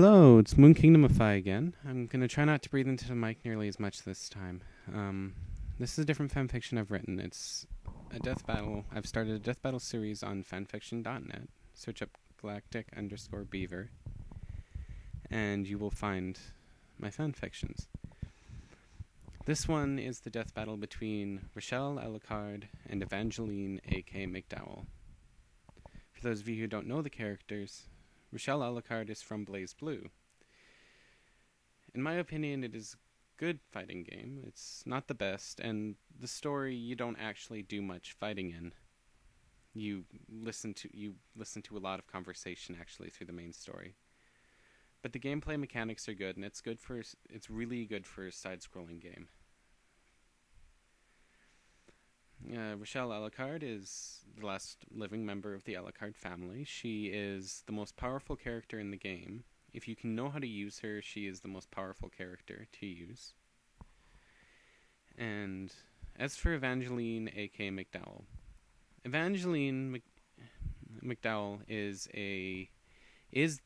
Hello, it's Moonkingdomify again. I'm going to try not to breathe into the mic nearly as much this time. This is a different fanfiction I've written. It's a death battle. I've started a death battle series on fanfiction.net. Search up galactic_beaver, and you will find my fanfictions. This one is the death battle between Rochelle Alucard and Evangeline, aka Mcdowell. For those of you who don't know the characters, Rochelle Alucard is from Blaze Blue. In my opinion, it is a good fighting game. It's not the best, and the story you don't actually do much fighting in. You listen to a lot of conversation actually through the main story. But the gameplay mechanics are good, and it's really good for a side-scrolling game. Rochelle Alucard is the last living member of the Alucard family. She is the most powerful character in the game. If you can know how to use her, she is the most powerful character to use. And as for Evangeline, aka Mcdowell, Evangeline Mcdowell is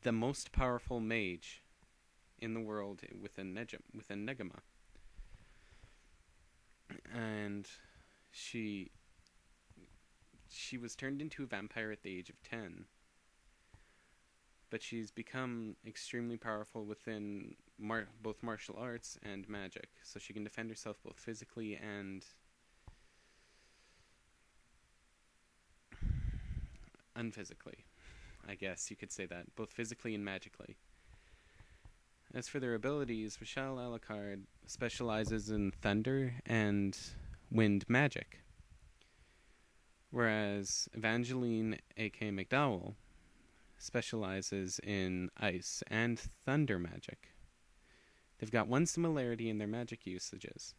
the most powerful mage in the world within Negama. And she was turned into a vampire at the age of 10. But she's become extremely powerful within both martial arts and magic. So she can defend herself both physically and unphysically. I guess you could say that. Both physically and magically. As for their abilities, Rochelle Alucard specializes in thunder and wind magic, whereas Evangeline, aka Mcdowell, specializes in ice and thunder magic. They've got one similarity in their magic usages.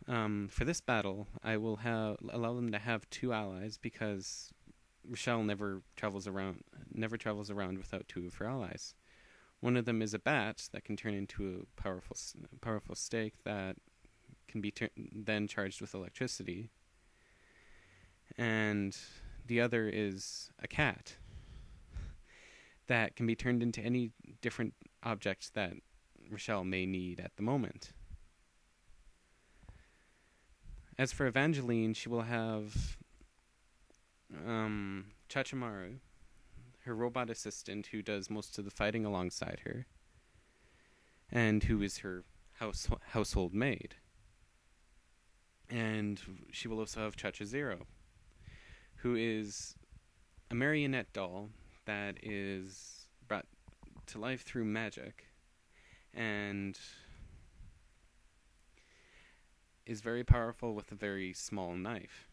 For this battle, I will allow them to have two allies because Rochelle never travels around without two of her allies. One of them is a bat that can turn into a powerful stake that can be then charged with electricity, and the other is a cat that can be turned into any different object that Rochelle may need at the moment. As for Evangeline, she will have Chachamaru, her robot assistant who does most of the fighting alongside her, and who is her household maid. And she will also have Chacha-Zero, who is a marionette doll that is brought to life through magic and is very powerful with a very small knife.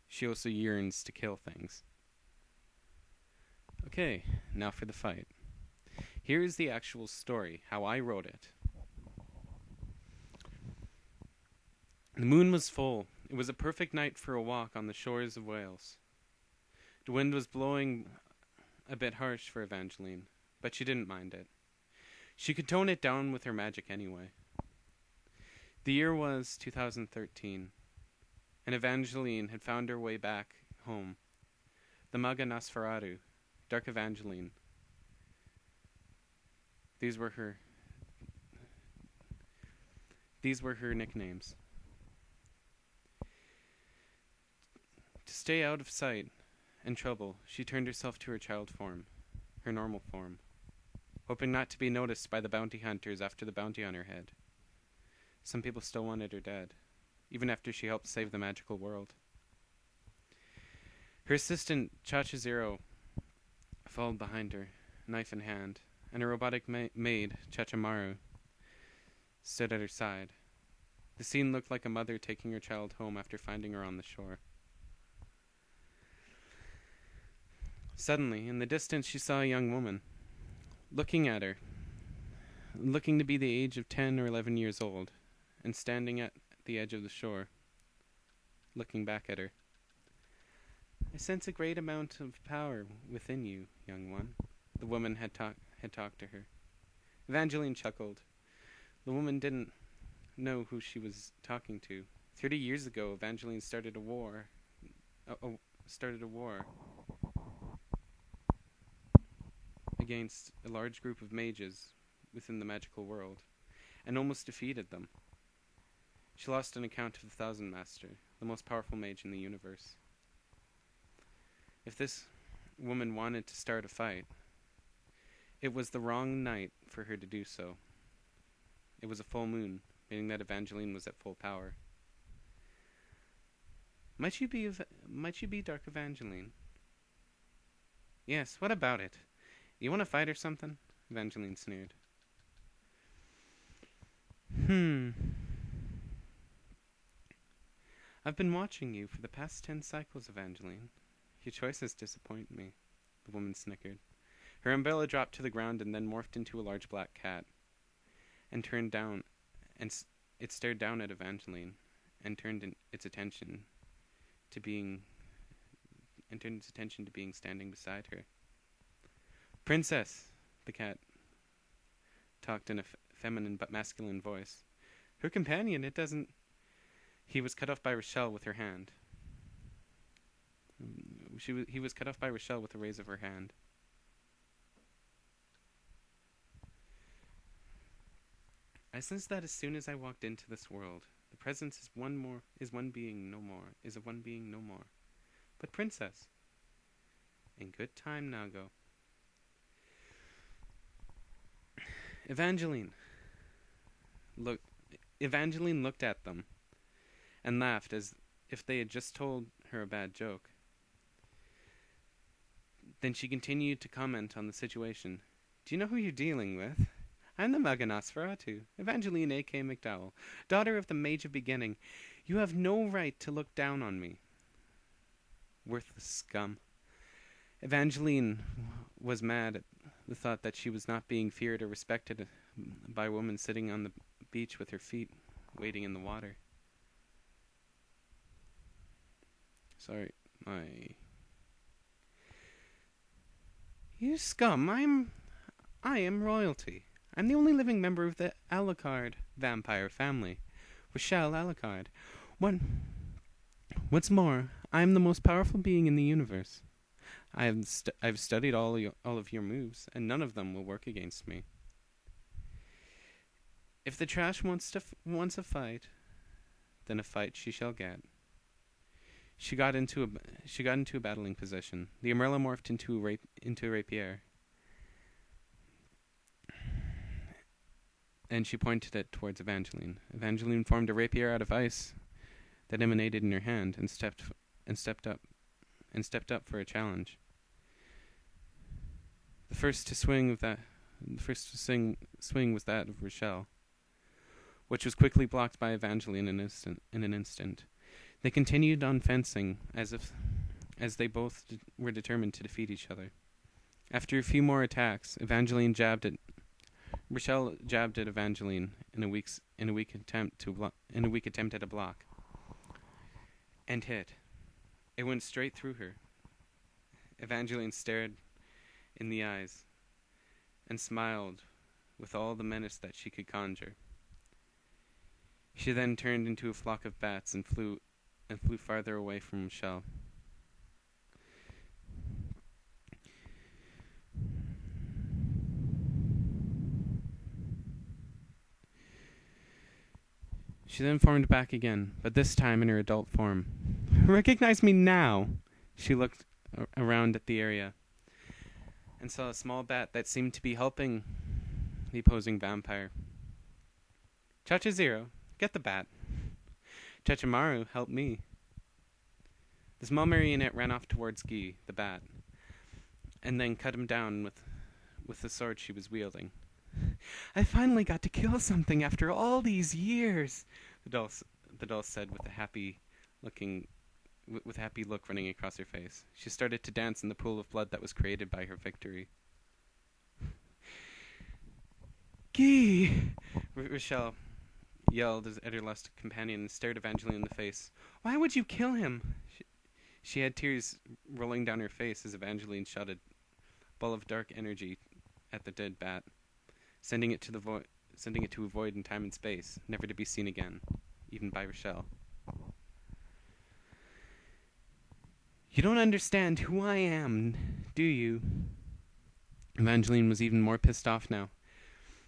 She also yearns to kill things. Okay, now for the fight. Here is the actual story, how I wrote it. The moon was full. It was a perfect night for a walk on the shores of Wales. The wind was blowing a bit harsh for Evangeline, but she didn't mind it. She could tone it down with her magic anyway. The year was 2013, and Evangeline had found her way back home. The Maga Nosferatu, Dark Evangeline. These were her nicknames. To stay out of sight and trouble, she turned herself to her child form, her normal form, hoping not to be noticed by the bounty hunters after the bounty on her head. Some people still wanted her dead, even after she helped save the magical world. Her assistant, Chacha-Zero, followed behind her, knife in hand, and her robotic maid, Chachamaru, stood at her side. The scene looked like a mother taking her child home after finding her on the shore. Suddenly, in the distance, she saw a young woman, looking at her, looking to be the age of 10 or 11 years old, and standing at the edge of the shore, looking back at her. "I sense a great amount of power within you, young one," the woman had talked to her. Evangeline chuckled. The woman didn't know who she was talking to. 30 years ago, Evangeline started a war. against a large group of mages within the magical world, and almost defeated them. She lost an account of the Thousand Master, the most powerful mage in the universe. If this woman wanted to start a fight, it was the wrong night for her to do so. It was a full moon, meaning that Evangeline was at full power. Might you be Dark Evangeline? Yes, what about it? You want to fight or something? Evangeline sneered. I've been watching you for the past 10 cycles, Evangeline. Your choices disappoint me, the woman snickered. Her umbrella dropped to the ground and then morphed into a large black cat, and turned down, and it stared down at Evangeline, and turned its attention to being standing beside her. Princess, the cat talked in a feminine but masculine voice. Her companion, it doesn't... He was cut off by Rochelle with her hand. He was cut off by Rochelle with a raise of her hand. I sensed that as soon as I walked into this world. The presence is one being no more. But Princess, in good time now go. Evangeline looked at them and laughed as if they had just told her a bad joke. Then she continued to comment on the situation. Do you know who you're dealing with? I'm the Nosferatu, Evangeline A.K. Mcdowell, daughter of the Mage of Beginning. You have no right to look down on me. Worthless scum. Evangeline was mad at the thought that she was not being feared or respected by a woman sitting on the beach with her feet wading in the water. Sorry, You scum, I am royalty. I'm the only living member of the Alucard vampire family. Rochelle Alucard. What's more, I am the most powerful being in the universe. I've studied all of your moves, and none of them will work against me. If the trash wants a fight, then a fight she shall get. She got into a battling position. The umbrella morphed into a rapier, and she pointed it towards Evangeline. Evangeline formed a rapier out of ice that emanated in her hand, and stepped up for a challenge. The first swing was that of Rochelle, which was quickly blocked by Evangeline in an instant. They continued on fencing as they both were determined to defeat each other. After a few more attacks, Rochelle jabbed at Evangeline in a weak attempt at a block, and hit. It went straight through her. Evangeline stared in the eyes and smiled with all the menace that she could conjure. She then turned into a flock of bats and flew farther away from Rochelle. She then formed back again, but this time in her adult form. Recognize me now! She looked around at the area and saw a small bat that seemed to be helping the opposing vampire. Chacha-Zero, get the bat. Chacha-Maru, help me. The small marionette ran off towards Guy, the bat, and then cut him down with the sword she was wielding. I finally got to kill something after all these years, the doll said with a happy look running across her face. She started to dance in the pool of blood that was created by her victory. Guy! Rochelle yelled at her lust companion and stared Evangeline in the face. Why would you kill him? She had tears rolling down her face as Evangeline shot a ball of dark energy at the dead bat, sending it to a void in time and space, never to be seen again, even by Rochelle. You don't understand who I am, do you? Evangeline was even more pissed off now.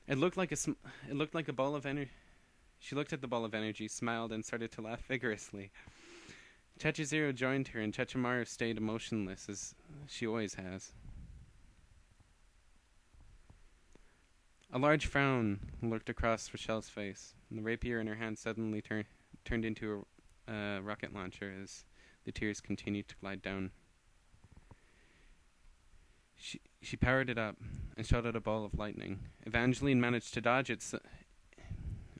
It looked like a ball of energy. She looked at the ball of energy, smiled, and started to laugh vigorously. Chechizero joined her, and Chechimaru stayed motionless, as she always has. A large frown lurked across Rochelle's face, and the rapier in her hand suddenly turned into a rocket launcher as the tears continued to glide down. She powered it up and shot out a ball of lightning. Evangeline managed to dodge it.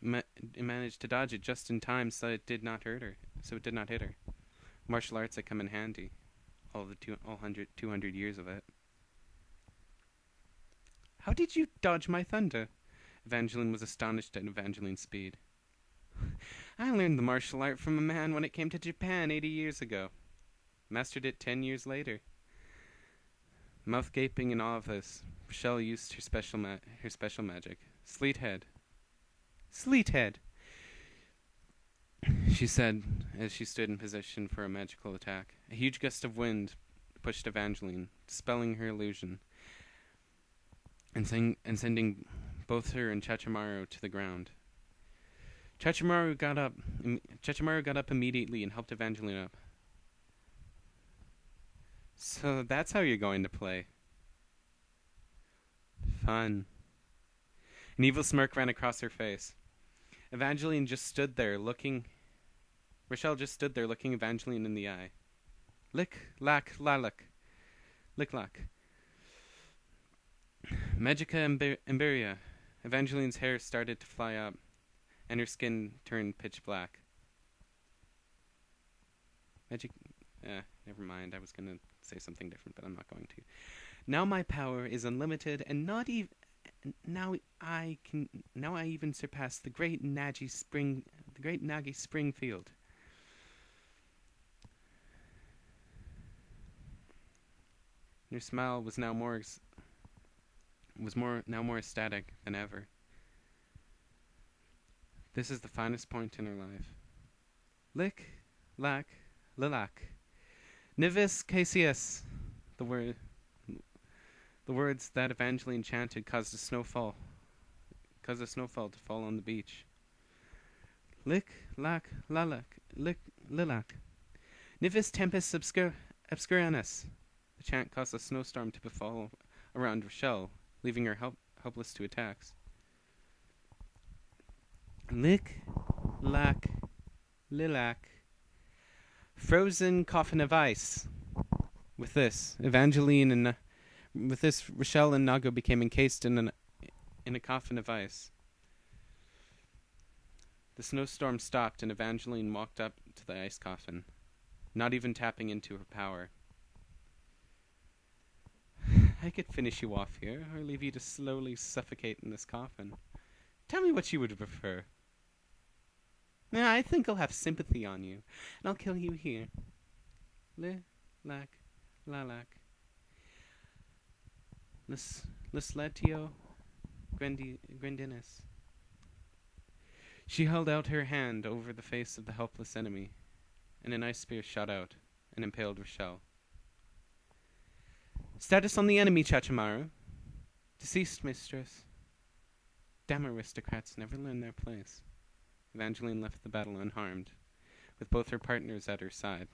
Managed to dodge it just in time, so it did not hurt her. So it did not hit her. Martial arts had come in handy. All 200 years of it. How did you dodge my thunder? Evangeline was astonished at Evangeline's speed. I learned the martial art from a man when it came to Japan 80 years ago. Mastered it 10 years later. Mouth gaping in awe of this, Rochelle used her special magic. Sleethead. Sleethead! She said as she stood in position for a magical attack. A huge gust of wind pushed Evangeline, dispelling her illusion, and sending both her and Chechimaru to the ground. Chechimaru got up immediately and helped Evangeline up. So that's how you're going to play. Fun. An evil smirk ran across her face. Rochelle just stood there looking Evangeline in the eye. Lick, lack, lalak. Lick, lack. Magica Emberia. Evangeline's hair started to fly up, and her skin turned pitch black. Never mind. I was going to say something different, but I'm not going to. Now my power is unlimited, and not even... Now I even surpass the great Nagi Springfield. Her smile was now more ecstatic than ever. This is the finest point in her life. Lick, lack, lilac. Nivis Caesius. The words that Evangeline chanted caused a snowfall to fall on the beach. Lick, lack, lalak, lick, lilac. Nivis tempest obscuranus. The chant caused a snowstorm to befall around Rochelle, leaving her helpless to attacks. Lick, lack, lilac. Frozen coffin of ice. With this, Rochelle and Nago became encased in a coffin of ice. The snowstorm stopped, and Evangeline walked up to the ice coffin, not even tapping into her power. I could finish you off here, or leave you to slowly suffocate in this coffin. Tell me what you would prefer. I think I'll have sympathy on you, and I'll kill you here. Lack, lalak. Lesletio Grandinus. She held out her hand over the face of the helpless enemy, and an ice spear shot out and impaled Rochelle. Status on the enemy, Chechimaru. Deceased, mistress. Damn aristocrats never learn their place. Evangeline left the battle unharmed, with both her partners at her side.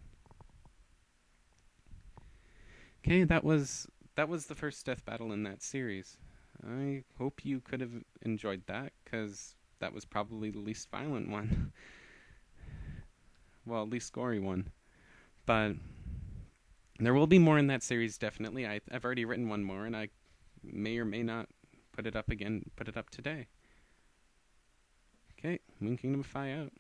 Okay, that was the first death battle in that series. I hope you could have enjoyed that, because that was probably the least violent one. Well, least gory one. But there will be more in that series, definitely. I've already written one more, and I may or may not put it up today. Okay, Moonkingdomify out.